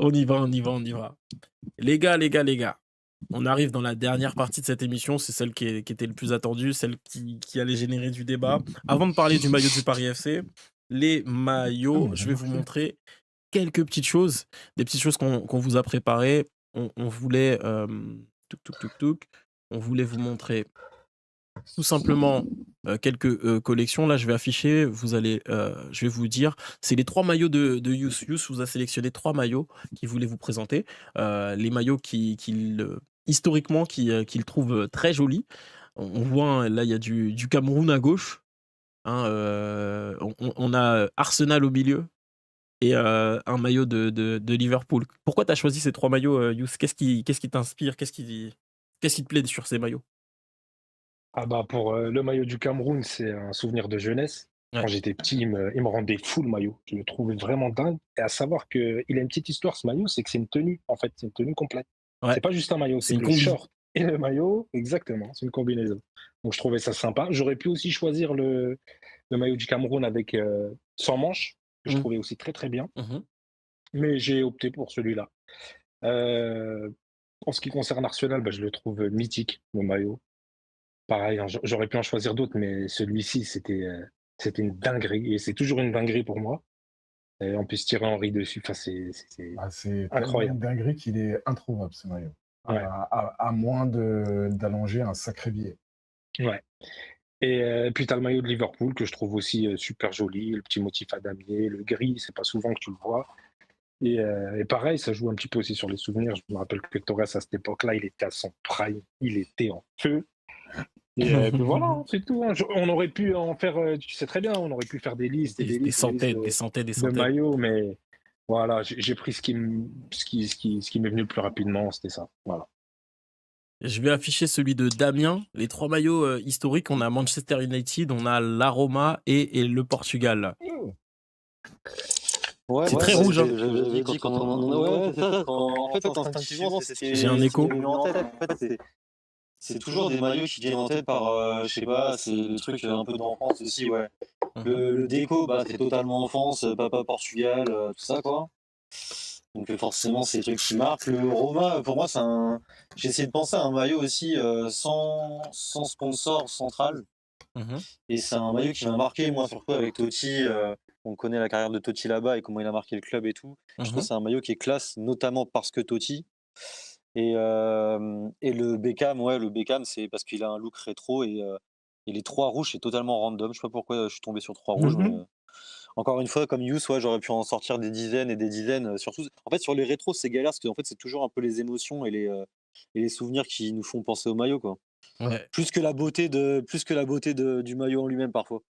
On y va, on y va, on y va. Les gars, on arrive dans la dernière partie de cette émission, c'est celle qui était le plus attendue, celle qui allait générer du débat. Avant de parler du maillot du Paris FC, les Ah, maillots, mais je vais vous remarqué. montrer quelques petites choses, des petites choses qu'on vous a préparées. On voulait, on voulait vous montrer tout simplement quelques collections. Là, je vais afficher, je vais vous dire, c'est les 3 maillots de Youss. Youss vous a sélectionné 3 maillots qu'il voulait vous présenter. Les maillots historiquement, qu'il trouve très jolis. On voit, hein, là, il y a du Cameroun à gauche. Hein, on a Arsenal au milieu et un maillot de Liverpool. Pourquoi tu as choisi ces 3 maillots, Youss? Qu'est-ce qui t'inspire? Qu'est-ce qui te plaît sur ces maillots? Ah bah pour le maillot du Cameroun, c'est un souvenir de jeunesse. Quand Ouais, j'étais petit, il me rendait fou le maillot. Je le trouvais vraiment dingue. Et à savoir qu'il a une petite histoire, ce maillot, c'est que c'est une tenue, en fait. C'est une tenue complète. ouais, C'est pas juste un maillot, c'est c'est une le combi. short et le maillot, exactement. C'est une combinaison. Donc je trouvais ça sympa. J'aurais pu aussi choisir le maillot du Cameroun avec sans manches, que je Mmh. trouvais aussi très très bien. Mmh. Mais j'ai opté pour celui-là. Euh, en ce qui concerne Arsenal, bah, je le trouve mythique, le maillot. Pareil, hein, j'aurais pu en choisir d'autres, mais celui-ci, c'était une dinguerie et c'est toujours une dinguerie pour moi et on peut se tirer Henry dessus, enfin, c'est Ah, c'est tellement une incroyable. dinguerie qu'il est introuvable, ce maillot. Ouais, À moins d'allonger un sacré billet. ouais et puis tu as le maillot de Liverpool que je trouve aussi, super joli, le petit motif à damier, le gris, c'est pas souvent que tu le vois et pareil, ça joue un petit peu aussi sur les souvenirs. Je me rappelle que Torres, à cette époque-là, il était à son prime, il était en feu et puis voilà, hein, c'est tout, hein. Je On aurait pu en faire, tu sais très bien, on aurait pu faire des listes et Des des des listes et des listes centaines, des centaines, des de centaines. maillots, mais voilà, j'ai pris ce qui m'est venu le plus rapidement, c'était ça. Voilà. Je vais afficher celui de Damien. Les 3 maillots, historiques, on a Manchester United, on a la Roma et le Portugal. Oh, Ouais, C'est bah, très ça, rouge, hein. j'avais dit quand on en a ouais, c'est ça, en fait, instinctivement, J'ai un c'est ce qui écho. m'est venu en tête. En fait, c'est toujours des maillots qui viennent en tête par, je sais pas, c'est des trucs un peu d'enfance aussi, ouais. Mmh. Le déco, bah, c'est totalement enfance, papa Portugal, tout ça, quoi. Donc forcément, c'est des trucs qui marquent. Le Roma, pour moi, j'ai essayé de penser à un maillot aussi, sans sponsor central. Mmh. Et c'est un maillot qui m'a marqué, moi, surtout avec Totti. On connaît la carrière de Totti là-bas et comment il a marqué le club et tout. Je trouve que Mmh. c'est un maillot qui est classe, notamment parce que Totti. Et le Beckham, ouais, le Beckham, c'est parce qu'il a un look rétro et les 3 rouges, c'est totalement random. Je sais pas pourquoi je suis tombé sur 3 rouges, mais Mmh. encore une fois, comme Youss, ouais, j'aurais pu en sortir des dizaines et des dizaines. Surtout, en fait, sur les rétros, c'est galère parce qu'en fait, c'est toujours un peu les émotions et les souvenirs qui nous font penser au maillot, quoi. Ouais, Plus que la beauté du maillot en lui-même, parfois.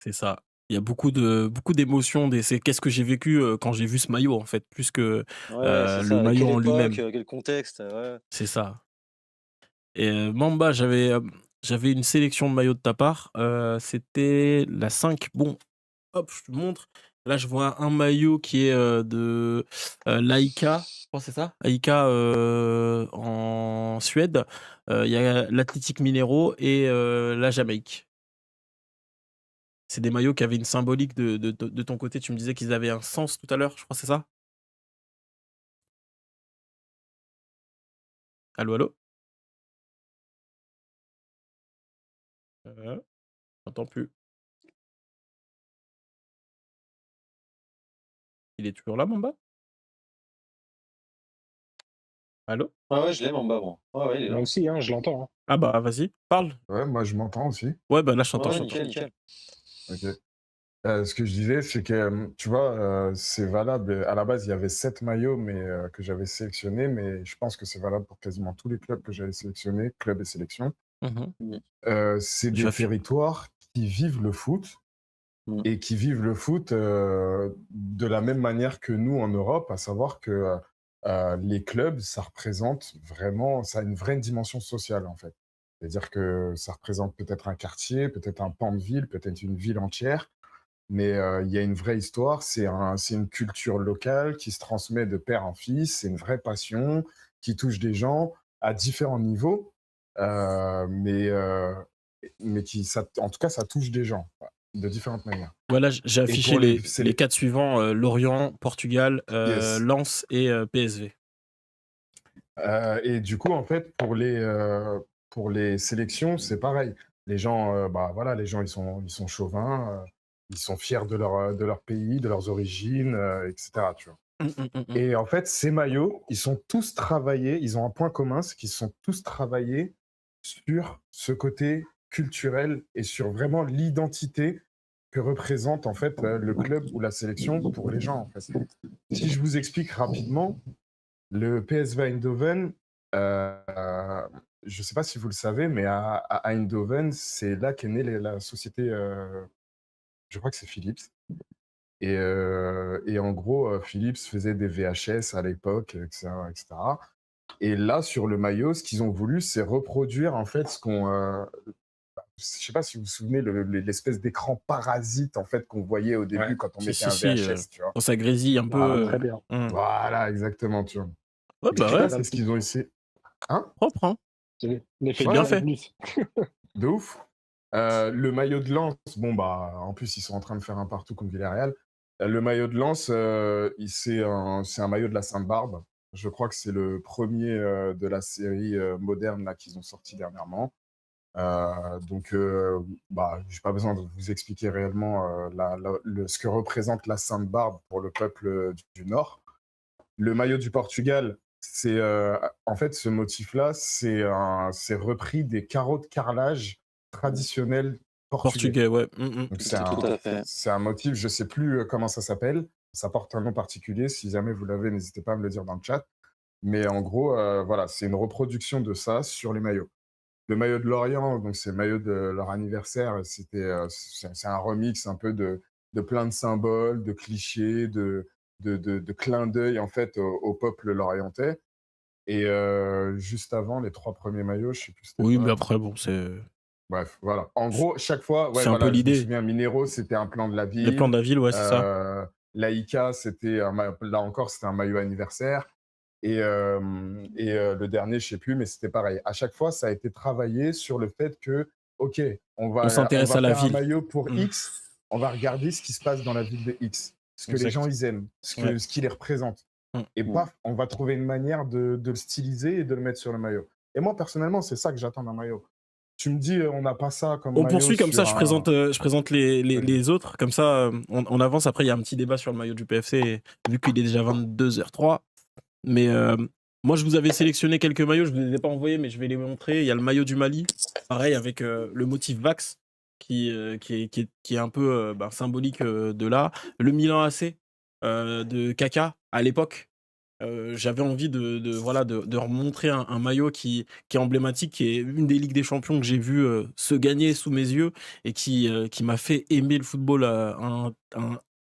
c'est ça. Il y a beaucoup d'émotions, c'est qu'est-ce que j'ai vécu, quand j'ai vu ce maillot, en fait, plus que, Ouais, c'est le ça. Quelle maillot en époque, lui-même. quel contexte, ouais. C'est ça. Et Mamba, j'avais une sélection de maillots de ta part, c'était la 5. Bon, hop, je te montre. Là, je vois un maillot qui est, de, l'AIK, je crois que c'est ça? AIK, en Suède. Il y a l'Atlético Mineiro et la Jamaïque. C'est des maillots qui avaient une symbolique de ton côté. Tu me disais qu'ils avaient un sens tout à l'heure, je crois, c'est ça? Allô, allô? J'entends plus. Il est toujours là, Mamba? Allô? Ouais, ouais, je l'aime en bas, moi. Ouais, ouais, il est Moi là. aussi, hein, je l'entends, hein. Ah bah, vas-y, parle. ouais, moi je m'entends aussi. Ouais, bah, là, je Ouais, t'entends, je ouais, t'entends. nickel, nickel. Ok. Ce que je disais, c'est que, tu vois, c'est valable. À la base, il y avait 7 maillots que j'avais sélectionnés, mais je pense que c'est valable pour quasiment tous les clubs que j'avais sélectionnés, clubs et sélections. Mmh. Mmh. C'est Je vais des affi territoires qui vivent le foot Mmh. et qui vivent le foot de la même manière que nous en Europe, à savoir que les clubs, ça représente vraiment, ça a une vraie dimension sociale en fait. C'est-à-dire que ça représente peut-être un quartier, peut-être un pan de ville, peut-être une ville entière, mais il y a une vraie histoire, c'est une culture locale qui se transmet de père en fils, c'est une vraie passion qui touche des gens à différents niveaux, euh, mais, euh, mais en tout cas, ça touche des gens. de différentes manières. Voilà, j'ai Et affiché pour les 4 suivants, Lorient, Portugal, yes. Lens et PSV. Et du coup, en fait, pour les sélections, c'est pareil. Les gens, bah voilà, les gens, ils sont chauvins, ils sont fiers de leur pays, de leurs origines, etc. Tu vois. Mmh. Et en fait, ces maillots, ils sont tous travaillés, ils ont un point commun, c'est qu'ils sont tous travaillés sur ce côté culturel et sur vraiment l'identité que représente en fait le club ou la sélection pour les gens. En fait. Si je vous explique rapidement, le PSV Eindhoven, je ne sais pas si vous le savez, mais à Eindhoven, c'est là qu'est née la société, je crois que c'est Philips. Et en gros, Philips faisait des VHS à l'époque, etc., etc. Et là, sur le maillot, ce qu'ils ont voulu, c'est reproduire en fait ce qu'on... je ne sais pas si vous vous souvenez, l'espèce d'écran parasite en fait qu'on voyait au début Ouais. quand on Si, mettait un si, VHS, tu vois. quand ça grésille un Voilà, peu, Très bien. voilà, exactement, tu vois. ouais, Et bah, L'effet ouais, ça, Canal+. c'est ce qu'ils ont essayé. Hein? propre, hein. C'est l'effet C'est bien Ouais, Canal+. fait. de ouf. Le maillot de Lens, bon bah en plus ils sont en train de faire un partout contre Villarreal. Le maillot de Lens, c'est un maillot de la Sainte-Barbe. Je crois que c'est le premier de la série moderne là qu'ils ont sorti dernièrement. Donc bah j'ai pas besoin de vous expliquer réellement ce que représente la Sainte-Barbe pour le peuple du Nord. Le maillot du Portugal, c'est en fait ce motif-là, c'est repris des carreaux de carrelage traditionnels portugais. Portugais, ouais. Donc Tout à fait. c'est un motif, je sais plus comment ça s'appelle. Ça porte un nom particulier. Si jamais vous l'avez, n'hésitez pas à me le dire dans le chat. Mais en gros, voilà, c'est une reproduction de ça sur les maillots. Le maillot de Lorient, donc c'est le maillot de leur anniversaire. C'est un remix un peu de plein de symboles, de clichés, de clins d'œil en fait au peuple lorientais. Et juste avant, les 3 premiers maillots, je sais plus c'était Oui, mais quoi. après, bon, c'est Bref, voilà. En gros, chaque fois, ouais, un peu voilà, je me l'idée. souviens, Minero, c'était un plan de la Le plan ville. de la ville, ouais, c'est ça. Laïka, là encore, c'était un maillot anniversaire. Et le dernier, je sais plus, mais c'était pareil. À chaque fois, ça a été travaillé sur le fait que, OK, on On s'intéresse va à la faire un ville. maillot pour Mmh. X, on va regarder ce qui se passe dans la ville de X, ce que les Exact. gens ils aiment, Ouais. ce qui les représente. Et Mmh. paf, on va trouver une manière de le styliser et de le mettre sur le maillot. Et moi, personnellement, c'est ça que j'attends d'un maillot. Tu me dis, on n'a pas ça comme On maillot poursuit comme ça, sur je un... présente les autres, comme ça, on avance. Après, il y a un petit débat sur le maillot du PFC, vu qu'il est déjà 22h03. Mais moi, je vous avais sélectionné quelques maillots, je ne vous les ai pas envoyés, mais je vais les montrer. Il y a le maillot du Mali, pareil, avec le motif Vax, qui est un peu symbolique de là. Le Milan AC de Kaka, à l'époque. J'avais envie de remontrer un maillot qui est emblématique, qui est une des Ligues des Champions que j'ai vu se gagner sous mes yeux et qui m'a fait aimer le football à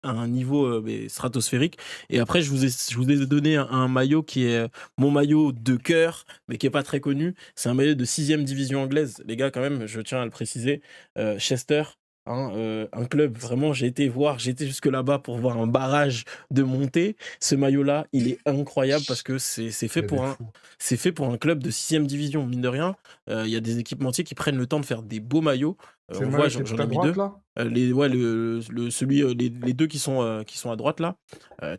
un niveau mais stratosphérique. Et après, je vous ai donné un maillot qui est mon maillot de cœur, mais qui est pas très connu. C'est un maillot de 6e division anglaise. Les gars, quand même, je tiens à le préciser. Chester, hein, un club, vraiment, j'étais jusque là-bas pour voir un barrage de montée. Ce maillot-là, il est incroyable parce que c'est fait pour un club de 6e division, mine de rien. Il y a des équipementiers qui prennent le temps de faire des beaux maillots. C'est On le voit, maillot qui est j'en tout ai à mis 2. droite, là? Les deux qui sont à droite là.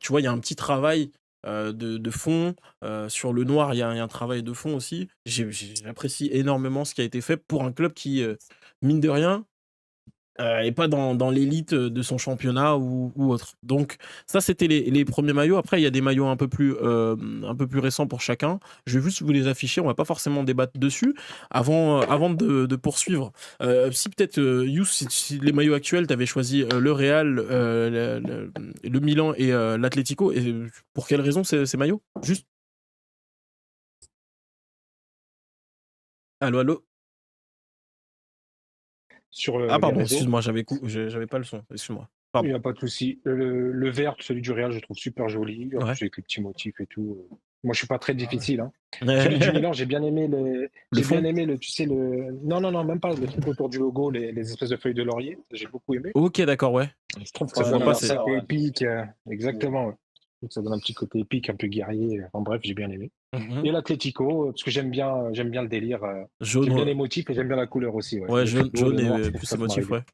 Tu vois, il y a un petit travail de fond. Sur le noir, il y a un travail de fond aussi. J'apprécie énormément ce qui a été fait pour un club qui, mine de rien, et pas dans l'élite de son championnat ou autre. Donc ça, c'était les premiers maillots. Après, il y a des maillots un peu plus récents pour chacun. Je vais juste vous les afficher, on va pas forcément débattre dessus. Avant de poursuivre, si peut-être, Youss, si les maillots actuels, tu avais choisi le Real, le Milan et l'Atlético, et pour quelles raisons ces maillots? Juste. Allô? Sur Ah les pardon, réseaux, excuse-moi, j'avais pas le son, excuse-moi. il Pardon. n'y a pas de souci. Le vert, celui du Real, je trouve super joli. En Ouais. plus, avec les petits motifs et tout. Moi, je suis pas très difficile. Hein. Ouais. Celui du Milan, j'ai bien aimé Le fond? tu sais, Non, même pas le truc autour du logo, les espèces de feuilles de laurier. J'ai beaucoup aimé. Ok, d'accord, ouais. Je trouve que Ça ça se voit donne pas, un c'est. petit côté ouais. épique. Exactement. Ouais. Je trouve que ça donne un petit côté épique, un peu guerrier. Enfin bref, j'ai bien aimé. Mhm. Et l'Atlético, parce que j'aime bien le délire. Jaune, J'aime bien les motifs et j'aime bien la couleur aussi. Ouais, ouais, le jaune tricolore, le noir, et je trouve plus ça ces se marie motifs, bien. ouais.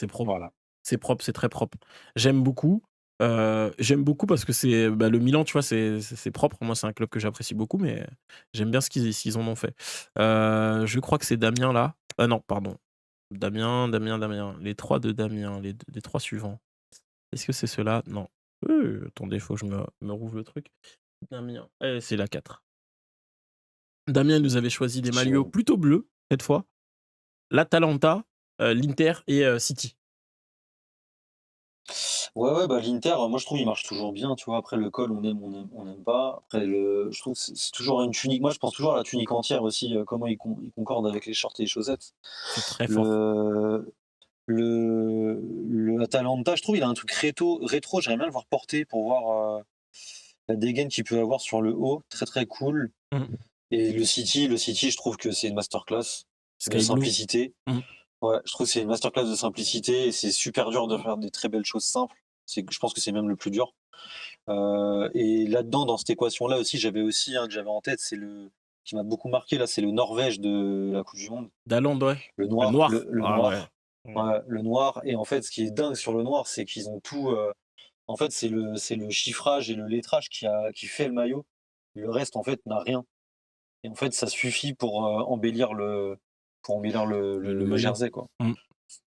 C'est propre. Voilà. C'est propre, c'est très propre. J'aime beaucoup. J'aime beaucoup parce que c'est le Milan, tu vois, c'est propre. Moi, c'est un club que j'apprécie beaucoup, mais j'aime bien ce qu'ils en ont fait. Je crois que c'est Damien là. Ah non, pardon. Damien. Les trois de Damien, les trois suivants. Est-ce que c'est ceux-là? Non. Attendez, faut que je me rouvre le truc. Damien. C'est la 4. Damien nous avait choisi des maillots plutôt bleus, cette fois. L'Atalanta, l'Inter et City. Ouais, bah l'Inter, moi je trouve il marche toujours bien, tu vois. Après le col, on aime pas. Après je trouve que c'est toujours une tunique. Moi je pense toujours à la tunique entière aussi, comment il concorde avec les shorts et les chaussettes. C'est très fort. Le Atalanta, je trouve il a un truc rétro, j'aimerais bien le voir porter pour voir la dégaine qu'il peut avoir sur le haut, très très cool. Et le City, je trouve que c'est une masterclass de simplicité. Ouais, je trouve que c'est une masterclass de simplicité et c'est super dur de faire des très belles choses simples. Je pense que c'est même le plus dur. Et là-dedans, dans cette équation-là aussi, j'avais aussi que j'avais en tête, qui m'a beaucoup marqué là, c'est le Norvège de la Coupe du Monde. D'Hollande, ouais. Le noir. Le Ah, noir. ouais. Ouais, le noir. Et en fait, ce qui est dingue sur le noir, c'est qu'ils ont tout. En fait, c'est le chiffrage et le lettrage qui fait le maillot. Le reste, en fait, n'a rien. Et en fait, ça suffit pour embellir le maillot. jersey, quoi.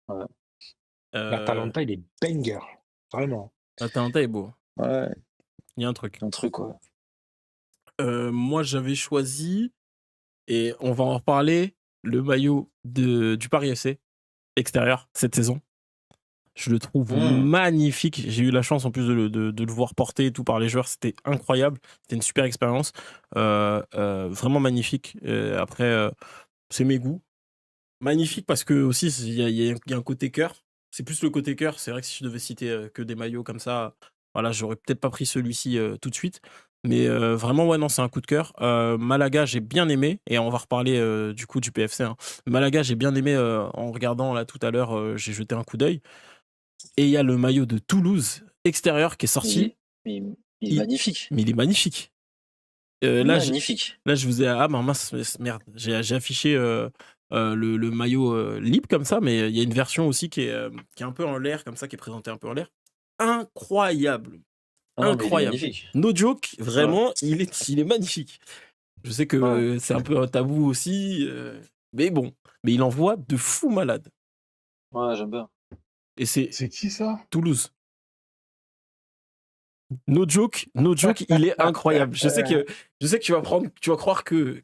Ouais. L'Atalanta, il est banger. Vraiment. L'Atalanta est beau. Ouais. Il y a un truc. Ouais. Moi, j'avais choisi, et on va en reparler, le maillot du Paris FC extérieur cette saison. Je le trouve magnifique. J'ai eu la chance en plus de le voir porter et tout par les joueurs. C'était incroyable. C'était une super expérience. Vraiment magnifique. Après, c'est mes goûts. Magnifique parce que aussi, il y a un côté cœur. C'est plus le côté cœur. C'est vrai que si je devais citer que des maillots comme ça, voilà, j'aurais peut-être pas pris celui-ci tout de suite. Mais vraiment, ouais, non, c'est un coup de cœur. Malaga, j'ai bien aimé. Et on va reparler du coup du PFC. Hein. Malaga, j'ai bien aimé en regardant là tout à l'heure. J'ai jeté un coup d'œil. Et il y a le maillot de Toulouse extérieur qui est sorti. Il est magnifique. Mais il est magnifique. Magnifique. Là, je vous ai... Ah, mince, merde. J'ai affiché le maillot libre comme ça, mais il y a une version aussi qui est un peu en l'air, comme ça, qui est présentée un peu en l'air. Incroyable. Incroyable. No joke, vraiment, il est magnifique. Je sais que c'est un peu un tabou aussi, mais bon. Mais il envoie de fou malade. Ouais, j'aime bien. Et c'est qui ça? Toulouse. No joke, il est incroyable. Je sais que tu vas croire que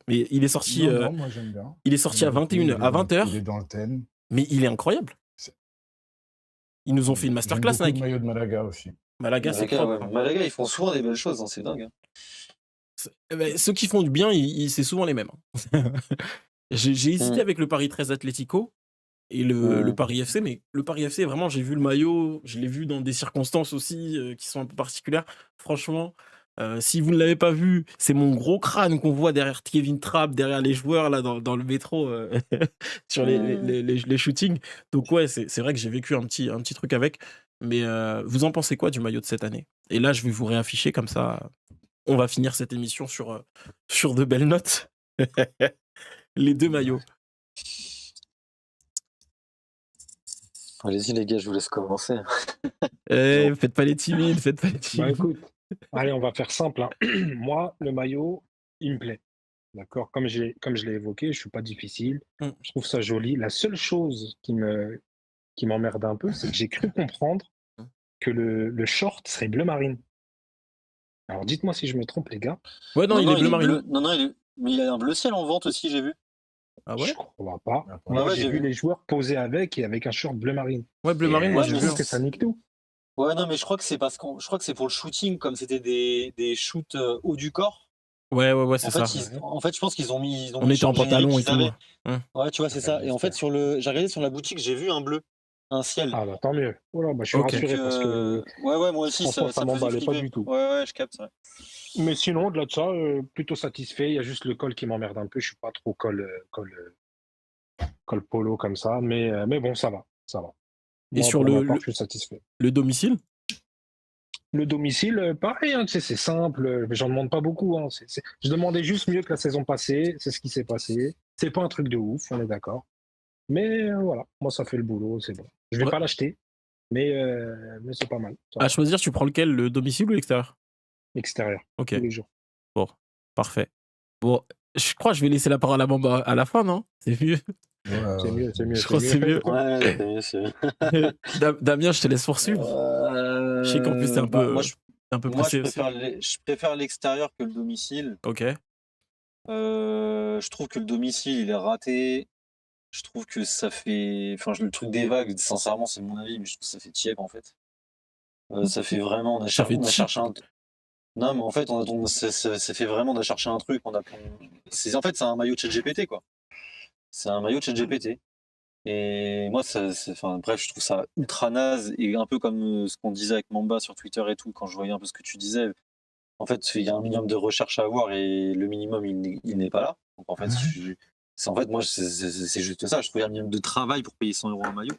mais il est sorti Non, moi j'aime bien. Il est sorti à 21h, à 20h. Il est dans le thème. Mais il est incroyable. Ils nous ont fait une masterclass, Nike. Le maillot de Malaga aussi. Malaga, c'est propre. Ouais. Malaga, ils font souvent des belles choses, hein, c'est dingue. Ceux qui font du bien, c'est souvent les mêmes. J'ai hésité avec le Paris 13 Atlético et le Paris FC, mais le Paris FC, vraiment, j'ai vu le maillot, je l'ai vu dans des circonstances aussi qui sont un peu particulières. Franchement, si vous ne l'avez pas vu, c'est mon gros crâne qu'on voit derrière Kevin Trapp, derrière les joueurs là dans le métro sur les shootings. Donc ouais, c'est vrai que j'ai vécu un petit truc avec. Mais vous en pensez quoi du maillot de cette année? Et là, je vais vous réafficher comme ça. On va finir cette émission sur de belles notes. Les deux maillots. Allez-y les gars, je vous laisse commencer. Faites pas les timides, Bah écoute, allez, on va faire simple. Hein. Moi, le maillot, il me plaît. D'accord, comme je l'ai évoqué, je suis pas difficile. Je trouve ça joli. La seule chose qui m'emmerde un peu, c'est que j'ai cru comprendre que le short serait bleu marine. Alors dites-moi si je me trompe, les gars. Ouais, non, il est bleu marine. Mais il a un bleu ciel en vente aussi, j'ai vu. Ah ouais? Je crois pas. Moi, j'ai vu les joueurs poser avec et avec un short bleu marine. Ouais, bleu marine, moi j'ai vu. Que ça nique tout. Ouais, non, mais je crois que c'est pour le shooting, comme c'était des shoots haut du corps. Ouais, c'est ça. En fait, je pense qu'ils ont mis. On était en pantalon et tout. Ouais, tu vois, c'est ça. Et en fait, j'ai regardé sur la boutique, j'ai vu un bleu, un ciel. Ah bah tant mieux. Voilà, je suis rassuré parce que. Ouais, moi aussi, ça m'emballait pas du tout. Ouais, je capte. Ouais. Mais sinon, au-delà de ça, plutôt satisfait. Il y a juste le col qui m'emmerde un peu. Je suis pas trop col polo comme ça, mais bon, ça va. Moi, et sur je suis satisfait. Le domicile? Le domicile, pareil, hein, c'est simple, mais j'en demande pas beaucoup. Hein, je demandais juste mieux que la saison passée, c'est ce qui s'est passé. C'est pas un truc de ouf, on est d'accord. Mais voilà, moi, ça fait le boulot, c'est bon. Je vais Ouais. pas l'acheter, mais c'est pas mal. Ça À va. choisir, tu prends lequel, le domicile ou l'extérieur? Extérieur, Ok, tous les jours. bon, parfait. Bon, je crois que je vais laisser la parole à Mamba à la fin, non? C'est mieux. Ouais, C'est ouais. mieux, c'est mieux, Je c'est crois que c'est mieux. mieux. Ouais, c'est mieux. Damien, je te laisse poursuivre. Je sais qu'en plus, t'es un Bah, peu, t'es un peu moi, pressé aussi. je préfère l'extérieur que le domicile. Ok. Je trouve que le domicile, il est raté. Je trouve que ça fait. Enfin, le truc des vagues, sincèrement, c'est mon avis, mais je trouve que ça fait tiep en fait. Ça fait vraiment. Ça fait On a cheap. cherché un. Non, mais en fait, ça fait vraiment. On a cherché un truc. En fait, c'est un maillot de ChatGPT, quoi. C'est un maillot de ChatGPT. Et moi, enfin, bref, je trouve ça ultra naze. Et un peu comme ce qu'on disait avec Mamba sur Twitter et tout, quand je voyais un peu ce que tu disais. En fait, il y a un minimum de recherche à avoir et le minimum, il n'est pas là. Donc, en fait, moi, c'est juste ça. Je trouve qu'il y a un minimum de travail pour payer 100 euros un maillot.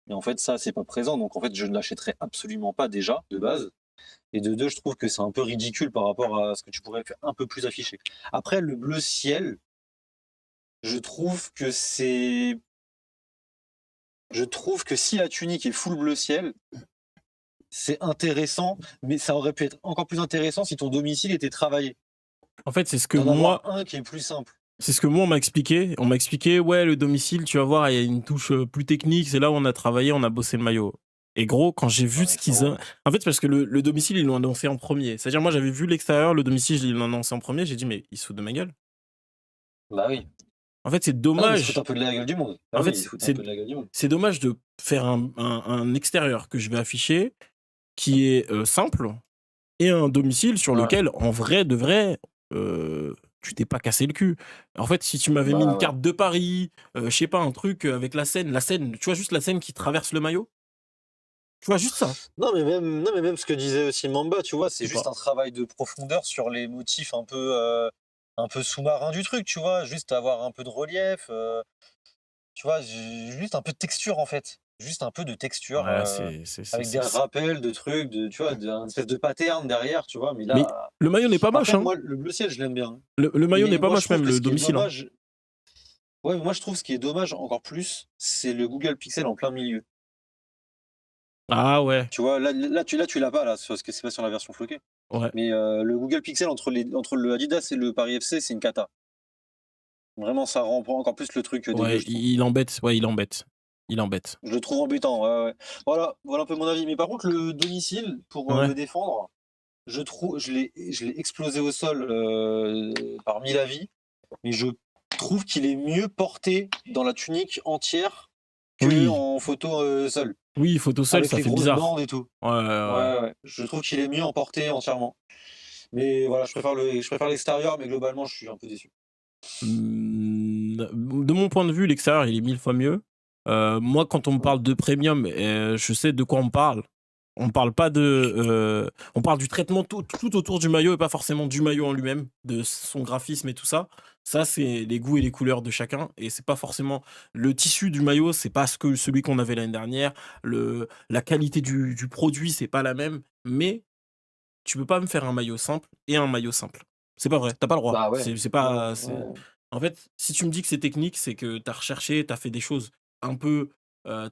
Et en fait, ça, c'est pas présent. Donc, en fait, je ne l'achèterai absolument pas déjà, de base. Et de deux, je trouve que c'est un peu ridicule par rapport à ce que tu pourrais faire un peu plus affiché. Après, le bleu ciel, je trouve que c'est. Je trouve que si la tunique est full bleu ciel, c'est intéressant, mais ça aurait pu être encore plus intéressant si ton domicile était travaillé. En fait, c'est ce que D'en moi, avoir un qui est plus simple. c'est ce que moi on m'a expliqué. On m'a expliqué, ouais, le domicile, tu vas voir, il y a une touche plus technique. C'est là où on a travaillé, on a bossé le maillot. Et gros, quand j'ai vu Ouais, ce qu'ils frérot. ont. En fait, parce que le domicile, ils l'ont annoncé en premier. C'est-à-dire, moi, j'avais vu l'extérieur, le domicile, ils l'ont annoncé en premier. J'ai dit, mais ils se foutent de ma gueule. Bah oui. En fait, c'est Ah non, mais ils se foutent dommage. un peu de la gueule du monde. En Ah fait, oui, ils se foutent un peu de la gueule du monde. c'est dommage de faire un extérieur que je vais afficher qui est simple et un domicile sur Ouais. lequel, en vrai de vrai, tu t'es pas cassé le cul. En fait, si tu m'avais mis Bah une ouais. carte de Paris, je sais pas, un truc avec la Seine, tu vois juste la Seine qui traverse le maillot. Tu vois juste ça. Non, mais même ce que disait aussi Mamba, tu vois, c'est Je sais juste pas. un travail de profondeur sur les motifs un peu sous-marins du truc, tu vois, juste avoir un peu de relief, tu vois, juste un peu de texture en fait. Juste un peu de texture Ouais, avec des rappels de trucs, tu vois, un espèce de pattern derrière, tu vois, mais Mais là. le maillot n'est pas moche, Après, hein. moi, le bleu ciel, je l'aime bien. Le maillot n'est Mais pas moi, je moche, trouve même que le ce qui est domicile, hein. dommage. Ouais, moi, je trouve ce qui est dommage encore plus, c'est le Google Pixel en plein milieu. Ah ouais, Tu vois, là, tu l'as pas, là, parce que c'est pas sur la version floquée. ouais. Mais le Google Pixel entre le Adidas et le Paris FC, c'est une cata. Vraiment, ça rend encore plus le truc dégueu, Ouais, je trouve. il embête. Ouais, il embête. Il embête. Je le trouve embêtant, ouais, ouais. Voilà un peu mon avis. Mais par contre, le domicile, pour Ouais. le défendre, je l'ai explosé au sol par 1000 avis, mais je trouve qu'il est mieux porté dans la tunique entière que Oui. en photo seule. Oui, photo seule, Avec ça les fait grosses bizarre. bandes et tout. Ouais, ouais, ouais. Ouais. Je trouve qu'il est mieux en portée entièrement. Mais voilà, je préfère l'extérieur, mais globalement, je suis un peu déçu. De mon point de vue, l'extérieur, il est 1000 fois mieux. Moi, quand on me parle de premium, je sais de quoi on parle. On parle pas de. On parle du traitement tout autour du maillot et pas forcément du maillot en lui-même, de son graphisme et tout ça. Ça, c'est les goûts et les couleurs de chacun. Et c'est pas forcément. Le tissu du maillot, c'est pas celui qu'on avait l'année dernière. La qualité du produit, c'est pas la même. Mais tu peux pas me faire un maillot simple et un maillot simple. C'est pas vrai, t'as pas le droit. Bah ouais. C'est pas. Ouais. En fait, si tu me dis que c'est technique, c'est que t'as recherché, t'as fait des choses un peu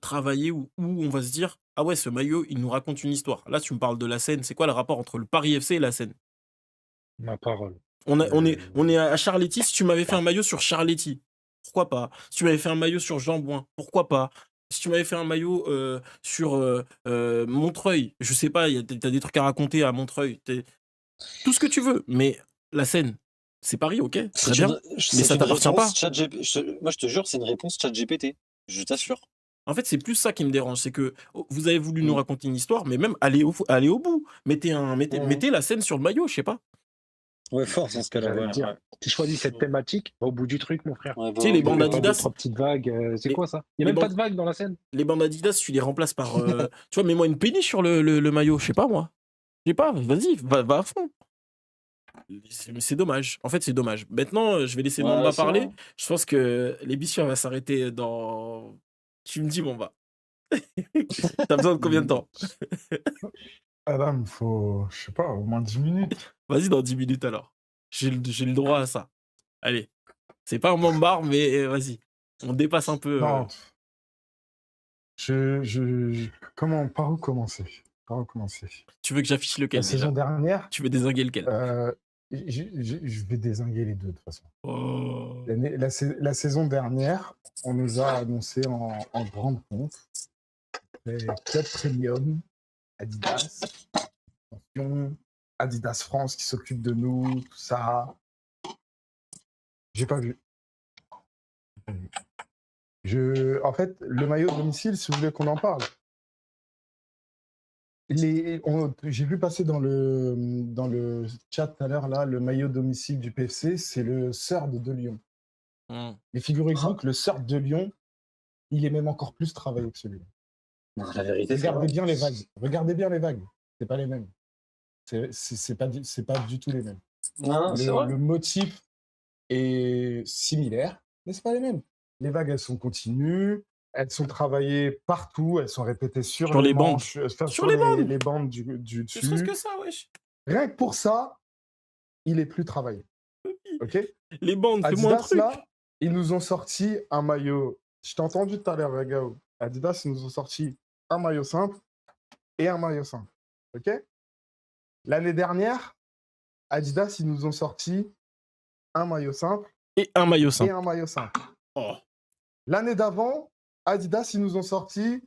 travaillées où on va se dire ah ouais, ce maillot, il nous raconte une histoire. Là, tu me parles de la Seine. C'est quoi le rapport entre le Paris FC et la Seine? Ma parole. On est à Charletti. Si tu m'avais fait un maillot sur Charletti, pourquoi pas? Si tu m'avais fait un maillot sur Jean-Bouin, pourquoi pas? Si tu m'avais fait un maillot sur Montreuil, je sais pas, t'as des trucs à raconter à Montreuil. Tout ce que tu veux, mais la Seine, c'est Paris, ok, très bien, mais ça t'appartient pas. Moi, je te jure, c'est une réponse ChatGPT. Je t'assure. En fait, c'est plus ça qui me dérange, c'est que vous avez voulu nous Mm. raconter une histoire, mais même aller au bout. Mettez Mhm. la scène sur le maillot, je sais pas. Ouais, fort dans ce cas-là. J'allais Ouais, te dire. ouais. Tu choisis cette thématique, va au bout du truc, mon frère. Ouais, Tu sais, les Ne bandes fais pas deux, Adidas, trois petites vagues. C'est Les- quoi ça Il les n'y a même pas bandes- de vagues dans la scène. les bandes Adidas, tu les remplaces par. Tu vois, mets-moi une péniche sur le maillot, je sais pas moi. Je sais pas, vas-y, va à fond. C'est dommage. En fait, c'est dommage. Maintenant, je vais laisser Ouais, Mamba c'est parler. vrai. Je pense que l'émission va s'arrêter dans. Tu me dis, Mamba. T'as besoin de combien de temps? Adam, faut, je sais pas, au moins 10 minutes. Vas-y, dans 10 minutes alors. J'ai le droit à ça. Allez. C'est pas un Mamba, mais vas-y. On dépasse un peu. Non, par où commencer? Tu veux que j'affiche La lequel déjà? saison dernière, Tu veux dézinguer lequel? je vais dézinguer les deux de toute façon. Oh. La saison dernière, on nous a annoncé en grande pompe les clubs premium, Adidas, attention, Adidas France qui s'occupe de nous, tout ça. J'ai pas vu. En fait, le maillot de domicile, si vous voulez qu'on en parle. J'ai vu passer dans le chat tout à l'heure, là, le maillot domicile du PFC, c'est le Surd de Lyon. Et figurez-vous que le Surd de Lyon, il est même encore plus travaillé que celui-là. La vérité, c'est Regardez vrai. bien les vagues. Regardez bien les vagues. C'est pas les mêmes. C'est pas du tout les mêmes. Non, c'est vrai. Le motif est similaire, mais c'est pas les mêmes. Les vagues, elles sont continues, elles sont travaillées partout, elles sont répétées sur les bandes. manches, Sur les bandes. les bandes du Ne dessus. serait-ce que ça, wesh. Rien que pour ça, il est plus travaillé. Ok. Les bandes, c'est moins un Adidas, truc. là, ils nous ont sorti un maillot. Je t'ai entendu tout à l'heure, Ragao. Adidas, ils nous ont sorti un maillot simple et un maillot simple. Ok. L'année dernière, Adidas, ils nous ont sorti un maillot simple Et un maillot et simple. un maillot simple. Oh. L'année d'avant, Adidas, ils nous ont sorti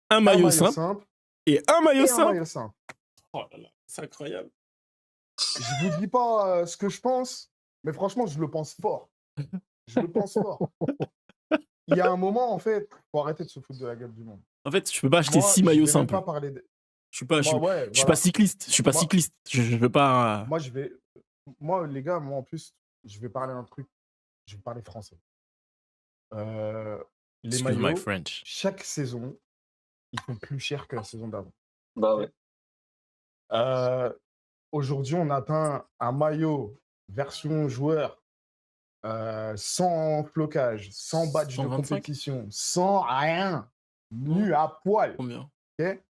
Un un maillot maillot simple et un maillot et un simple. maillot simple. Oh là là, c'est incroyable. Je vous dis pas ce que je pense, mais franchement, je le pense fort. Je le pense fort. Il y a un moment, en fait, faut arrêter de se foutre de la gueule du monde. En fait, je peux pas acheter Moi, 6 je maillots vais même simples. pas parler de... Je suis pas, je suis ouais, je suis voilà. pas cycliste. Je suis pas Moi- cycliste. Je veux pas. Moi, les gars, moi, en plus, je vais parler un truc. Je vais parler français. Les Excuse my maillots, French. chaque saison, ils sont plus chers que la saison d'avant. Bah ouais. Aujourd'hui, on atteint un maillot version joueur sans flocage, sans badge de 125? compétition, sans rien, nu à poil. Combien? Ok.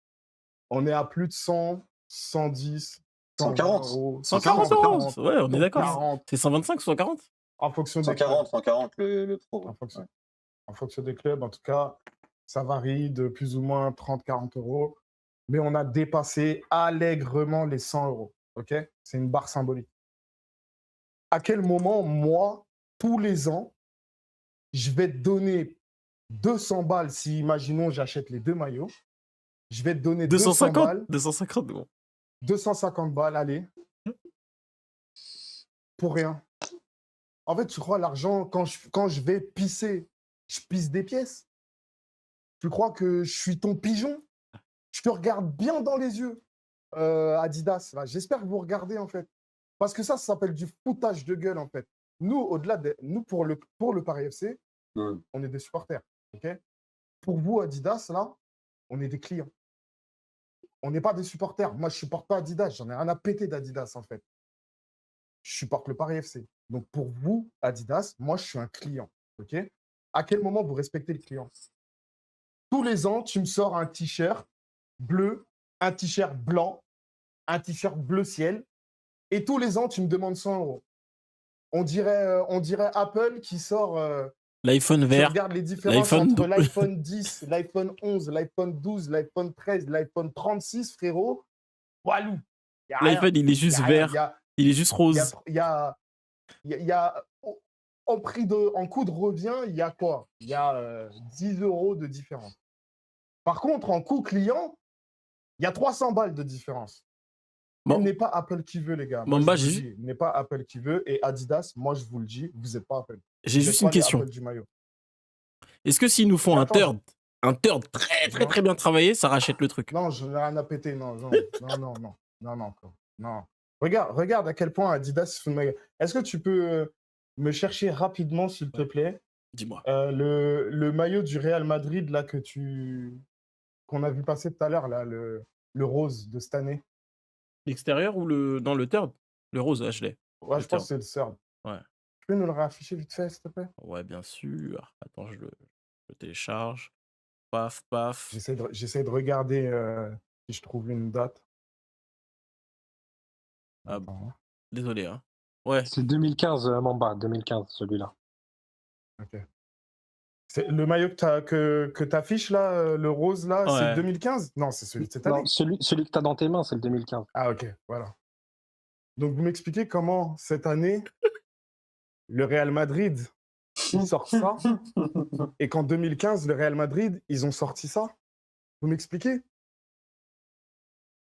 On est à plus de 100, 110, 140. 120 euros. 140 euros. Ouais, on est d'accord. 140, C'est 125 ou 140? en fonction des clubs. 140, 140 le pro. En fonction des clubs, en tout cas, ça varie de plus ou moins 30-40 euros. Mais on a dépassé allègrement les 100 euros. Ok. C'est une barre symbolique. À quel moment, moi, tous les ans, je vais te donner 200 balles si, imaginons, j'achète les deux maillots. Je vais te donner 200 250? balles, 250, bon. 250 balles, allez, pour rien. En fait, tu crois l'argent, quand je vais pisser, je pisse des pièces? Tu crois que je suis ton pigeon? Je te regarde bien dans les yeux, Adidas. Là. J'espère que vous regardez, en fait. Parce que ça s'appelle du foutage de gueule, en fait. Nous, au-delà de... Nous, pour le Paris FC, on est des supporters. Ok. Pour vous, Adidas, là, on est des clients. On n'est pas des supporters. Moi, je ne supporte pas Adidas. J'en ai rien à péter d'Adidas, en fait. Je supporte le Paris FC. Donc, pour vous, Adidas, moi, je suis un client. Ok. À quel moment vous respectez le client? Tous les ans, tu me sors un t-shirt bleu, un t-shirt blanc, un t-shirt bleu ciel. Et tous les ans, tu me demandes 100 euros. On dirait Apple qui sort... L'iPhone tu vert. regardes les différences entre l'iPhone 10, l'iPhone 11, l'iPhone 12, l'iPhone 13, l'iPhone 36, frérot. Walou. L'iPhone, il est juste vert. Il est juste rose. Il y a en coût de revient, il y a quoi? Il y a 10 euros de différence. Par contre, en coût client, il y a 300 balles de différence. Bon. Il n'est pas Apple qui veut, les gars. Bon, Moi, il n'est pas Apple qui veut. Et Adidas, moi, je vous le dis, vous n'êtes pas Apple. J'ai juste une question. Est-ce que s'ils nous font un third très bien travaillé, ça rachète le truc? Non, je n'ai rien à péter. Non. Regarde à quel point Adidas se fout de ma gueule. Est-ce que tu peux me chercher rapidement, s'il te plaît? Dis-moi. Le maillot du Real Madrid là qu'on a vu passer tout à l'heure, là, le rose de cette année. L'extérieur ou dans le third? Le rose, je l'ai. Ouais, je pense que c'est le third. Ouais. Tu peux nous le réafficher vite fait, s'il te plaît? Ouais, bien sûr. Attends, je le télécharge. Paf, paf. J'essaie de regarder si je trouve une date. Ah, désolé, hein. Ouais. C'est 2015, Mamba, 2015, celui-là. Ok. C'est le maillot que t'affiches là, le rose là, c'est Ouais. 2015? Non, c'est celui de cette année. Non, celui que tu as dans tes mains, c'est le 2015. Ah ok, voilà. Donc vous m'expliquez comment cette année, le Real Madrid, il sort ça, et qu'en 2015, le Real Madrid, ils ont sorti ça? Vous m'expliquez?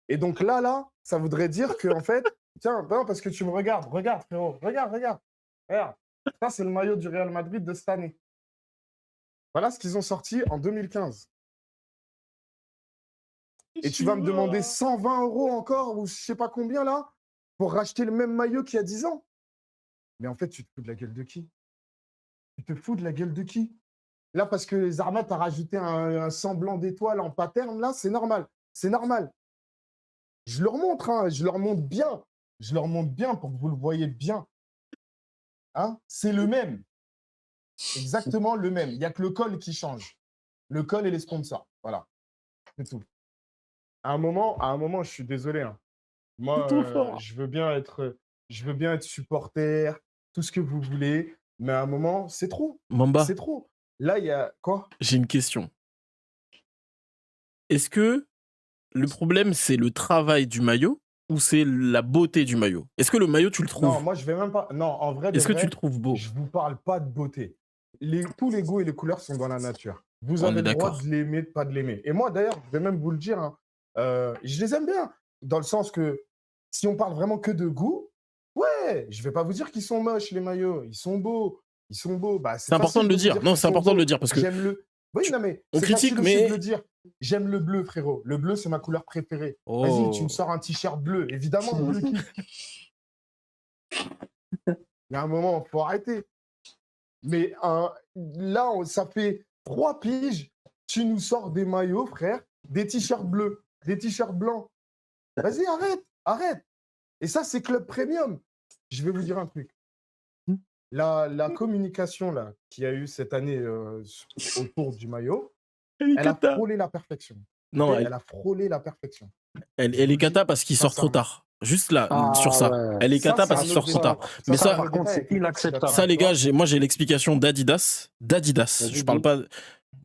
Et donc là, ça voudrait dire que en fait, tiens, non, parce que tu me regardes, regarde frérot, regarde. Ça, c'est le maillot du Real Madrid de cette année. Voilà ce qu'ils ont sorti en 2015. Et tu vas me demander 120 € encore, ou je sais pas combien là, pour racheter le même maillot qu'il y a 10 ans. Mais en fait, tu te fous de la gueule de qui? Tu te fous de la gueule de qui? Là, parce que les Armas, t'as rajouté un semblant d'étoile en pattern, là, c'est normal. C'est normal. Je leur montre, hein, je leur montre bien. Je leur montre bien pour que vous le voyez bien. Hein? C'est le même. Exactement le même. Il n'y a que le col qui change. Le col et les sponsors. Voilà. C'est tout. À un moment, je suis désolé. Hein. Moi, Trop fort. je veux bien être supporter, tout ce que vous voulez, mais à un moment, c'est trop. Mamba, C'est trop. Là, il y a quoi? j'ai une question. Est-ce que le problème, c'est le travail du maillot ou c'est la beauté du maillot? Est-ce que le maillot, tu le Non, trouves? moi, je vais même pas. Non, en vrai, de Est-ce que tu vrai, le trouves beau? je vous parle pas de beauté. Tous les goûts et les couleurs sont dans la nature. Vous On avez est le droit d'accord. de l'aimer, de pas de l'aimer. Et moi, d'ailleurs, je vais même vous le dire, hein, je les aime bien. Dans le sens que si on parle vraiment que de goût, ouais, je vais pas vous dire qu'ils sont moches, les maillots. Ils sont beaux. Ils sont beaux. Bah, C'est important facile de le vous dire. dire Non, qu'ils c'est sont important de beaux. le dire parce que J'aime le. Oui, non, mais on c'est critique, facile aussi de mais. le dire. J'aime le bleu, frérot. Le bleu, c'est ma couleur préférée. Vas-y, tu me Oh. sors un t-shirt bleu. Évidemment que je le kiffe. Il y a un moment, il faut arrêter. Mais là, ça fait 3 piges. Tu nous sors des maillots, frère, des t-shirts bleus, des t-shirts blancs. Vas-y, arrête. Et ça, c'est Club Premium. Je vais vous dire un truc. La communication là qu'il y a eu cette année autour du maillot, Elle est elle a cata. frôlé la perfection. Non, Ok, elle a frôlé la perfection. elle Je est vous le cata dis parce qu'il sort trop sincèrement. tard. Juste là, Ah sur ça. ouais. Elle est Ça, cata c'est parce un qu'il autre sort trop débat. tard. Ça, Mais c'est un ça, Par autre contre, débat. c'est Et peut-être que je suis inacceptable. d'accord ça avec les toi. gars, moi j'ai l'explication d'Adidas. Vas-y, Je parle dis. pas.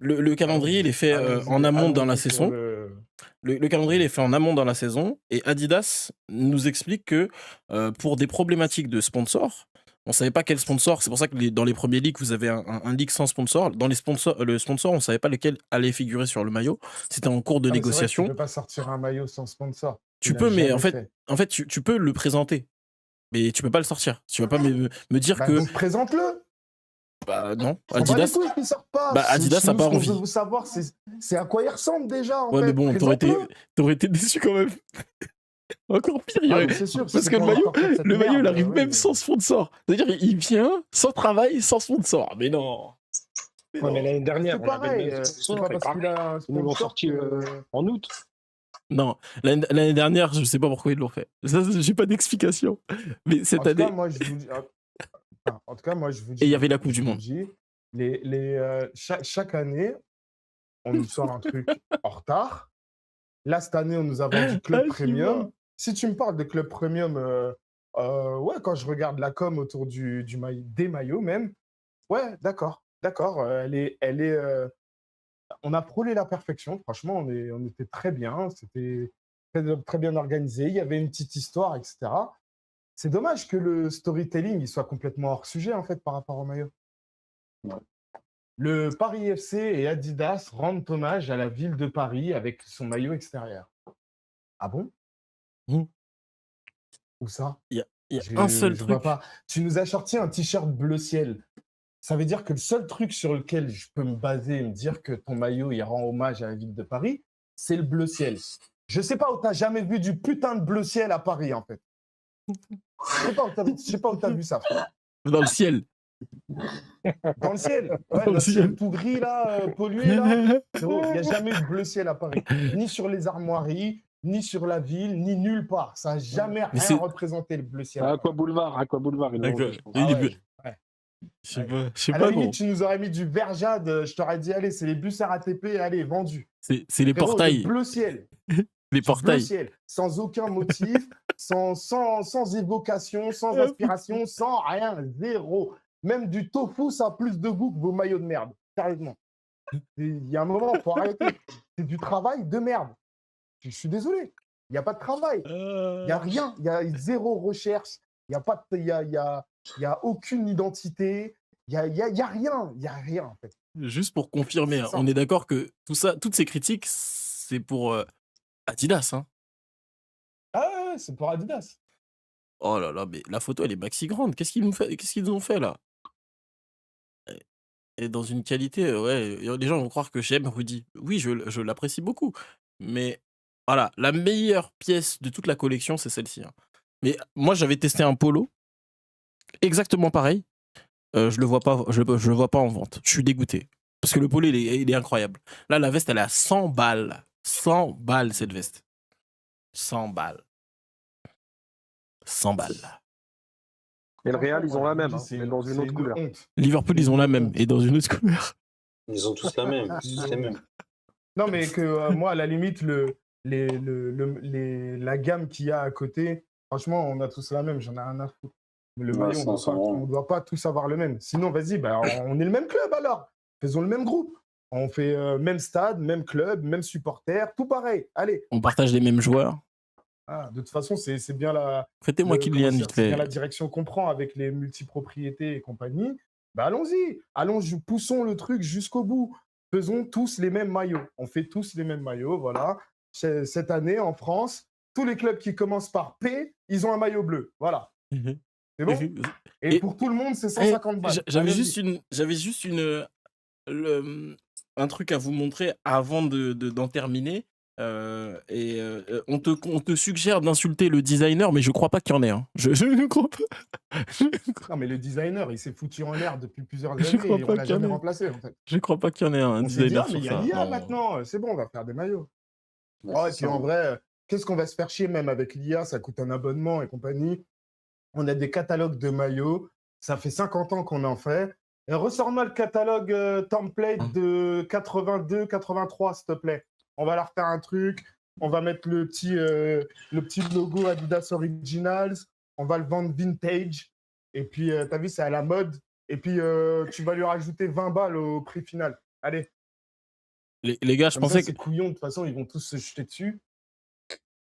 Le calendrier, il est fait en amont dans la Allons-y sur saison. le. Le calendrier il est fait en amont dans la saison et Adidas nous explique que pour des problématiques de sponsors, on savait pas quel sponsor. C'est pour ça que dans les premiers leaks, vous avez un leak sans sponsor. Dans les sponsors, le sponsor, on savait pas lequel allait figurer sur le maillot. C'était en cours de Ah, mais c'est vrai que tu négociation. peux pas sortir un maillot sans sponsor. Tu Tu l'as peux, mais en jamais fait, fait. tu peux le présenter, mais tu peux pas le sortir. Tu vas pas me dire Bah, que donc présente-le. bah non, On va les Adidas, couilles qu'il sort pas. bah Adidas a Nous, pas ce qu'on veut envie. vous savoir, c'est à quoi il ressemble déjà, en Ouais, mais fait. bon, Présente-le. t'aurais été déçu quand même. Encore pire, Ah, mais c'est sûr. parce Si que on va sortir cette le maillot, il merde, arrive oui, même mais- sans sponsor. C'est-à-dire, il vient sans travail, sans sponsor. Mais non. Mais Ouais, mais non. l'année dernière, C'est on avait pareil. le même C'est sponsor pas et parce pareil. qu'il a un Ils nous l'ont sponsor sorti en août. Non, l'année dernière, je sais pas pourquoi ils l'ont fait. Ça, j'ai pas d'explication. Mais En cette tout cas, année, moi, je vous dis. En tout cas, moi, je vous et dis. il y avait la Coupe Je du vous Monde. dis, chaque année, on nous sort un truc en retard. Là, cette année, on nous a vendu Club Ah, Premium. Si tu me parles de Club Premium, ouais, quand je regarde la com autour des maillots même, ouais, d'accord. On a frôlé la perfection. Franchement, on était très bien. C'était très bien organisé. Il y avait une petite histoire, etc. C'est dommage que le storytelling il soit complètement hors sujet, en fait, par rapport au maillot. Ouais. Le Paris FC et Adidas rendent hommage à la ville de Paris avec son maillot extérieur. Ah bon? Où ça? Il y a un seul Je vois truc. pas. Tu nous as sorti un t-shirt bleu ciel. Ça veut dire que le seul truc sur lequel je peux me baser et me dire que ton maillot il rend hommage à la ville de Paris, c'est le bleu ciel. Je sais pas où t'as jamais vu du putain de bleu ciel à Paris, en fait. Je sais pas où t'as vu ça, frère. Dans le ciel. Dans le ciel. Ouais, Dans le le ciel ciel. tout gris, là, pollué, là. Frérot, il n'y a jamais eu de bleu ciel à Paris. Ni sur les armoiries, ni sur la ville, ni nulle part. Ça n'a jamais Mais rien représenté, le bleu ciel. À Aqua Boulevard, ils l'ont D'accord. enlevé, je pense. Et il est bleu. ouais. Je sais À pas, la gros. limite, tu nous aurais mis du Verjade, je t'aurais dit, allez, c'est les bus RATP, allez, vendus. C'est les Frérot, portails. le bleu ciel. Les Du bleu portails. ciel. Sans aucun motif, sans évocation, sans inspiration, sans rien, zéro. Même du tofu, ça a plus de goût que vos maillots de merde. Sérieusement. Il y a un moment, il faut arrêter. C'est du travail de merde. Je suis désolé. Il n'y a pas de travail. Il n'y a rien. Il y a zéro recherche. Il n'y a pas de, il y a aucune identité. Il y a rien. Il y a rien, en fait. Juste pour confirmer, C'est hein, ça. on est d'accord que tout ça, toutes ces critiques, c'est pour Adidas, hein. Ah ouais, c'est pour Adidas. Oh là là, mais la photo, elle est maxi grande. Qu'est-ce qu'ils nous ont fait là? Et dans une qualité, ouais, les gens vont croire que j'aime Rudy. Oui, je l'apprécie beaucoup. Mais voilà, la meilleure pièce de toute la collection, c'est celle-ci, hein. Mais moi, j'avais testé un polo, exactement pareil. Je le vois pas, je le vois pas en vente. Je suis dégoûté. Parce que le polo, il est incroyable. Là, la veste, elle est à 100 balles. 100 balles, cette veste. 100 balles. 100 balles. Et le Real, ils ont la même, je hein, dis, c'est mais dans une autre couleur. honte. Liverpool, ils ont la même. Et dans une autre couleur. Ils ont tous la même. tous les mêmes. Non, mais que moi, à la limite, la gamme qu'il y a à côté, franchement, on a tous la même, j'en ai rien à foutre. Mais le Ouais, maillot, ça, ça va. on doit pas tous avoir le même. Sinon, vas-y, bah, on est le même club alors. Faisons le même groupe. On fait même stade, même club, même supporter, tout pareil. Allez. On partage les mêmes joueurs. Ah, de toute façon, c'est bien la, Faites-moi Kylian, vite c'est bien la fait. direction qu'on prend avec les multipropriétés et compagnie. Bah, allons-y. Allons, poussons le truc jusqu'au bout. Faisons tous les mêmes maillots. On fait tous les mêmes maillots, voilà. Cette année, en France, tous les clubs qui commencent par P, ils ont un maillot bleu. Voilà. C'est bon. Et Et- pour tout le monde, c'est 150 balles. J'avais Allez-y. juste un truc à vous montrer avant d'en terminer. On te suggère d'insulter le designer, mais je crois pas qu'il y en ait. Hein. Je ne crois pas. Non, mais le designer, il s'est foutu en l'air depuis plusieurs Je années crois et pas on l'a qu'il y en jamais ait. remplacé, en fait. Je crois pas qu'il y en ait un On s'est dit, designer ah, mais sur il y a ça. l'IA Non. maintenant, c'est bon, on va faire des maillots. Ouais, Ouais, et c'est puis ça. en vrai, qu'est-ce qu'on va se faire chier même avec l'IA? Ça coûte un abonnement et compagnie. On a des catalogues de maillots. Ça fait 50 ans qu'on en fait. Et ressors-moi le catalogue template de 82, 83, s'il te plaît. On va leur faire un truc. On va mettre le petit logo Adidas Originals. On va le vendre vintage. Et puis, t'as vu, c'est à la mode. Et puis, tu vas lui rajouter 20 balles au prix final. Allez, Les gars, comme ça, ces couillons, de toute façon, ils vont tous se jeter dessus.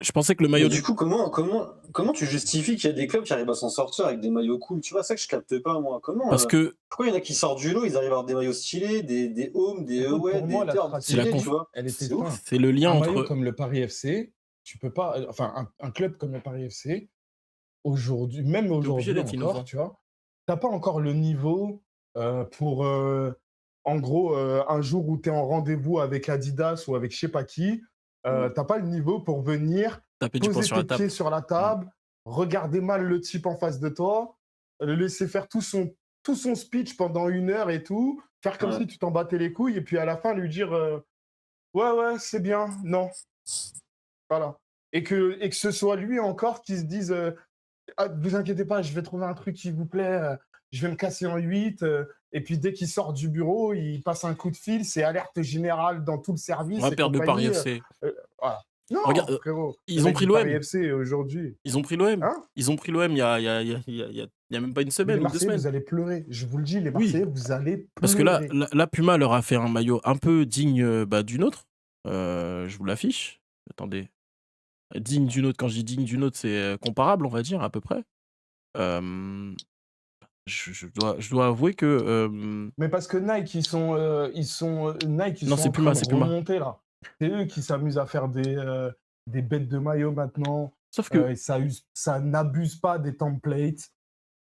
je pensais que le Mais maillot du coup, comment tu justifies qu'il y a des clubs qui arrivent à s'en sortir avec des maillots cool? Tu vois, ça que je capte pas, moi. Parce que Pourquoi il y en a qui sortent du lot, ils arrivent à avoir des maillots stylés, des home, des Écoute, away, pour moi, des la turns stratégie, stylés, tu vois? elle était C'est ouf. simple. c'est le lien Un maillot entre. comme le Paris FC, tu peux pas. Enfin, un club comme le Paris FC, aujourd'hui, même T'es obligé aujourd'hui d'être innovant. encore, tu vois, t'as pas encore le niveau pour, en gros, un jour où tu es en rendez-vous avec Adidas ou avec je sais pas qui, t'as pas le niveau pour venir Taper du poing poser sur la tes table. pieds sur la table, regarder mal le type en face de toi, le laisser faire tout son speech pendant 1 heure et tout, faire comme Ouais. si tu t'en battais les couilles et puis à la fin lui dire ouais, c'est bien, non. Voilà. Et que ce soit lui encore qui se dise ah, vous inquiétez pas, je vais trouver un truc qui vous plaît, je vais me casser en 8. Et puis dès qu'il sort du bureau, il passe un coup de fil, c'est alerte générale dans tout le service. On va et perdre le Paris compagnie, FC. voilà. Non, Regarde, frérot. ils le ont mec pris du Paris l'OM. FC aujourd'hui. Ils ont pris l'OM. Hein? Ils ont pris l'OM il y a même pas une Les semaine ou 2 Marseillais, semaines. vous allez pleurer. Je vous le dis, les Oui. Marseillais, vous allez pleurer. Parce que là, Puma leur a fait un maillot un peu digne d'une autre. Je vous l'affiche. Attendez. Digne d'une autre, quand je dis digne d'une autre, c'est comparable, on va dire, à peu près. Je dois avouer que. Mais parce que Nike, ils sont Nike, ils Non, sont c'est en Puma, train de c'est Puma. remonter là. C'est eux qui s'amusent à faire des bêtes de maillot maintenant. Sauf que. Et ça n'abuse pas des templates.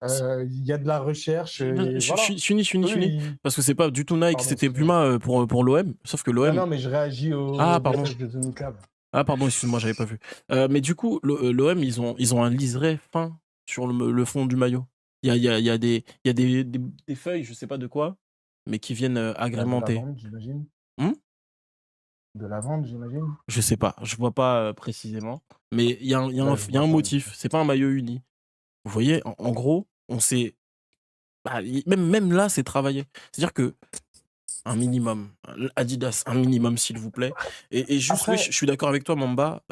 Il y a de la recherche. Et voilà. Je suis fini. Eux, Parce que c'est pas du tout Nike, Pardon, c'était excuse-moi. Puma pour l'OM. Sauf que l'OM. Non, mais je réagis au pardon. message de Tony Cab. Ah, pardon, excuse-moi, j'avais pas vu. Mais du coup, l'OM, ils ont un liseré fin sur le fond du maillot. Il y a des feuilles, je sais pas de quoi, mais qui viennent agrémenter. De la vente, j'imagine. Hmm? De la vente, j'imagine. Je sais pas, je vois pas précisément. Mais il y a je vois un pas. motif, c'est pas un maillot uni. Vous voyez, en gros, on s'est. Bah, même là, c'est travaillé. C'est-à-dire que un minimum. Adidas, un minimum, s'il vous plaît. Et juste, Après- oui, je suis d'accord avec toi, Mamba.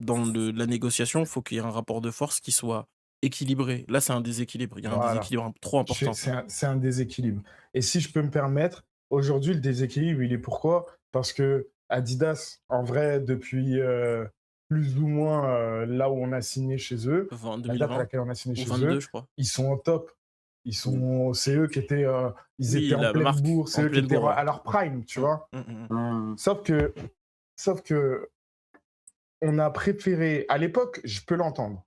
Dans la négociation, il faut qu'il y ait un rapport de force qui soit équilibré. Là, c'est un déséquilibre. Il y a un Voilà. déséquilibre trop important. C'est un déséquilibre. Et si je peux me permettre, aujourd'hui, le déséquilibre, il est pourquoi? Parce que Adidas, en vrai, depuis plus ou moins là où on a signé chez eux, la date à 2020 laquelle on a signé ou chez 22, eux, je crois. ils sont au top. C'est eux qui étaient, ils étaient Oui, en la pleine marque bourse, c'est en eux qui pleine étaient bourre, ouais. à leur prime, tu Mmh, vois. mmh, mmh, mmh. Mmh. Sauf que on a préféré, à l'époque, je peux l'entendre,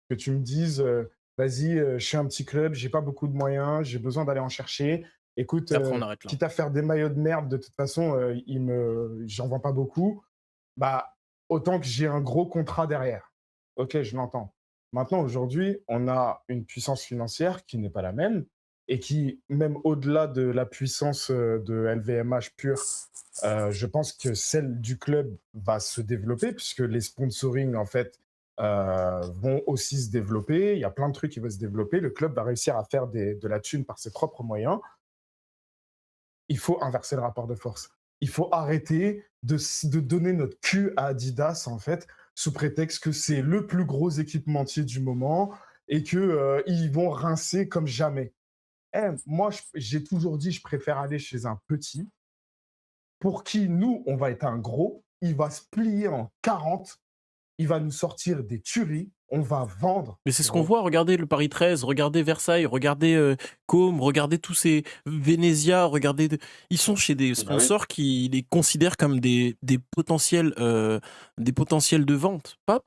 que tu me dises, vas-y, je suis un petit club, j'ai pas beaucoup de moyens, j'ai besoin d'aller en chercher. Écoute, Et après on arrête là. quitte à faire des maillots de merde, de toute façon, j'en vends pas beaucoup. Bah, autant que j'ai un gros contrat derrière. Ok, je l'entends. Maintenant, aujourd'hui, on a une puissance financière qui n'est pas la même et qui, même au-delà de la puissance de LVMH pure, je pense que celle du club va se développer puisque les sponsoring, en fait, vont aussi se développer. Il y a plein de trucs qui vont se développer. Le club va réussir à faire de la thune par ses propres moyens. Il faut inverser le rapport de force. Il faut arrêter de donner notre cul à Adidas, en fait, sous prétexte que c'est le plus gros équipementier du moment et qu'ils vont rincer comme jamais. Moi, j'ai toujours dit, je préfère aller chez un petit pour qui, nous, on va être un gros, il va se plier en 40, il va nous sortir des tueries, on va vendre, Mais c'est ce qu'on frérot. voit, regardez le Paris 13, regardez Versailles, regardez, Côme, regardez tous ces Venezia, regardez de ils sont chez des Bah oui. sponsors qui les considèrent comme des potentiels de vente. Pas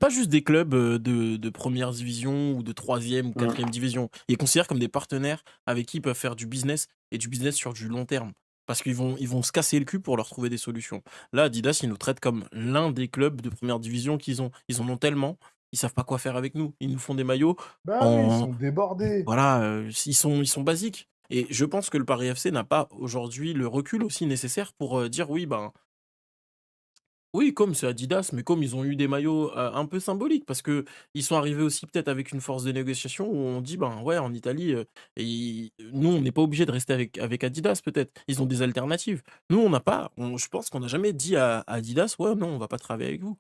juste des clubs, de 1re division ou de 3e ou Mmh. 4e division. Ils les considèrent comme des partenaires avec qui ils peuvent faire du business et du business sur du long terme. Parce qu'ils vont se casser le cul pour leur trouver des solutions. Là, Adidas, ils nous traitent comme l'un des clubs de 1re division qu'ils ont. Ils en ont tellement, ils savent pas quoi faire avec nous. Ils nous font des maillots Ben oui, ils en sont débordés. voilà, ils sont basiques et je pense que le Paris FC n'a pas aujourd'hui le recul aussi nécessaire pour, dire: «Oui, ben, oui, comme c'est Adidas», mais comme ils ont eu des maillots, un peu symboliques parce que ils sont arrivés aussi peut-être avec une force de négociation où on dit: «Ben, ouais, en Italie, nous, on n'est pas obligé de rester avec Adidas peut-être. Ils ont des alternatives». Nous, on n'a pas je pense qu'on n'a jamais dit à Adidas: «Ouais, non, on va pas travailler avec vous».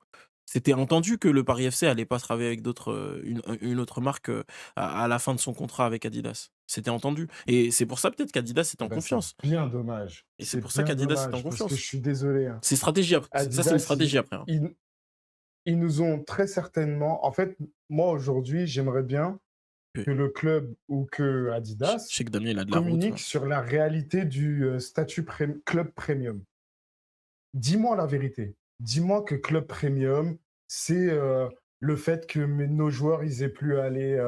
C'était entendu que le Paris FC allait pas travailler avec d'autres, une autre marque, à la fin de son contrat avec Adidas. C'était entendu et c'est pour ça peut-être qu'Adidas est Eh en ben, c'est confiance bien dommage. et c'est C'est pour ça bien qu'Adidas est en dommage parce que je confiance. suis désolé, hein. C'est stratégie après ça, c'est une Adidas, stratégie après, hein. ils nous ont très certainement. En fait, moi aujourd'hui, j'aimerais bien Oui. que le club ou que Je Adidas sais que Damien, il a de la route, communique là. sur la réalité du statut club premium. Dis-moi la vérité. Dis-moi que club premium, c'est le fait que nos joueurs, ils aient plus à aller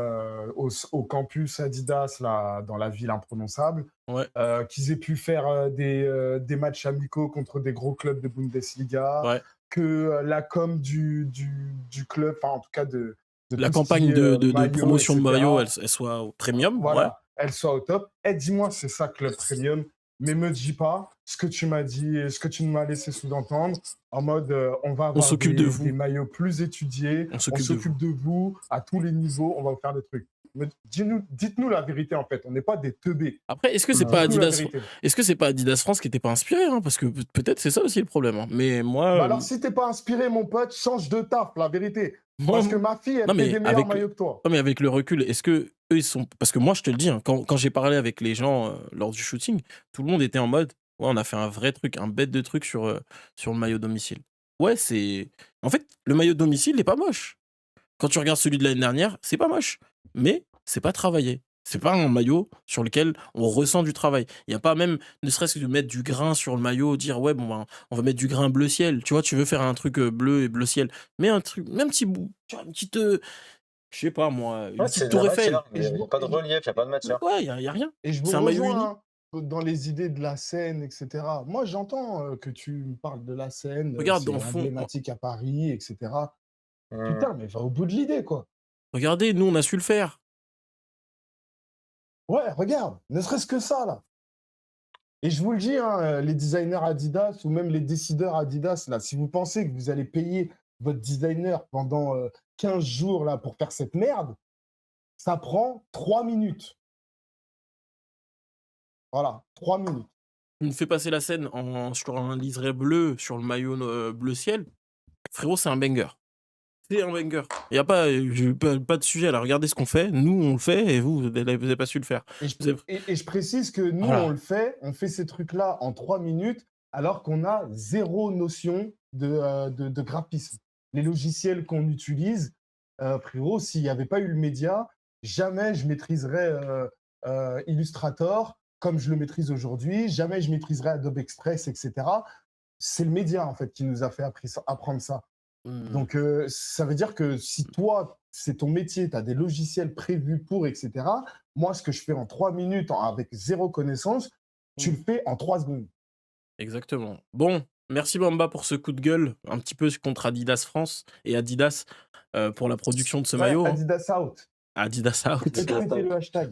au campus Adidas là, dans la ville imprononçable, Ouais, qu'ils aient pu faire des matchs amicaux contre des gros clubs de Bundesliga, ouais. que la com du club, enfin en tout cas de La tout ce qui campagne est de maillot, promotion de maillot, etc., elle soit au premium, ouais. voilà, elle soit au top. Et dis-moi, c'est ça, Club Premium. Mais me dis pas ce que tu m'as dit, ce que tu m'as laissé sous-entendre, en mode on va On avoir s'occupe de des vous, maillots plus étudiés, on on s'occupe de vous. s'occupe de vous à tous les niveaux, on va vous faire des trucs. Dites-nous la vérité en fait, on n'est pas des teubés. Après, Mmh. Dites-nous la vérité. Est-ce que c'est pas Adidas France qui était pas inspiré, hein? Parce que peut-être c'est ça aussi le problème, hein. Mais Bah moi, alors si t'es pas inspiré, mon pote, change de taf, la vérité. moi Parce que ma fille, elle non fait mais des meilleurs avec maillots que toi. non mais avec le recul, est-ce qu'eux ils sont parce que moi je te le dis, hein, quand j'ai parlé avec les gens, lors du shooting, tout le monde était en mode: «Ouais, on a fait un vrai truc, un bête de truc sur le maillot domicile». Ouais, c'est en fait, le maillot domicile n'est pas moche. Quand tu regardes celui de l'année dernière, c'est pas moche, mais c'est pas travaillé. C'est pas un maillot sur lequel on ressent du travail. Il y a pas même, ne serait-ce que de mettre du grain sur le maillot, dire ouais bon ben, on va mettre du grain bleu ciel. Tu vois, tu veux faire un truc bleu et bleu ciel, mais un truc, même petit bout, tu vois, une petite, je sais pas moi, une Ouais, petite c'est de la tour Eiffel. matière, Et mais il y a pas de relief, il y a pas de matière. Ouais, y a rien. Et je C'est vous un maillot uni. rejoins hein, dans les idées de la scène, etc. Moi, j'entends que tu me parles de la scène, Regarde c'est en fond, emblématique à Paris, etc. Mmh. Putain, mais va au bout de l'idée, quoi. regardez, nous on a su le faire. Ouais, regarde, ne serait-ce que ça, là. Et je vous le dis, hein, les designers Adidas ou même les décideurs Adidas, là, si vous pensez que vous allez payer votre designer pendant 15 jours là, pour faire cette merde, ça prend 3 minutes. Voilà, 3 minutes. Tu me fais passer la scène sur un liseré bleu sur le maillot bleu ciel. Frérot, c'est un banger. C'est un banger. Il y a pas de sujet là. Regardez ce qu'on fait. Nous, on le fait et vous avez pas su le faire. Et je, Vous avez- et je précise que nous, Voilà. on fait ces trucs-là en 3 minutes, alors qu'on a zéro notion de graphisme. Les logiciels qu'on utilise, frérot, s'il n'y avait pas eu le média, jamais je maîtriserais Illustrator comme je le maîtrise aujourd'hui, jamais je maîtriserais Adobe Express, etc. C'est le média, en fait, qui nous a fait apprendre ça. Donc, ça veut dire que si toi, c'est ton métier, tu as des logiciels prévus pour, etc., moi, ce que je fais en 3 minutes avec zéro connaissance, tu le fais en 3 secondes. Exactement. Bon, merci Bamba pour ce coup de gueule, un petit peu contre Adidas France et Adidas pour la production de ce Ouais, maillot. Hein. Adidas out. Adidas out. Faites péter le hashtag.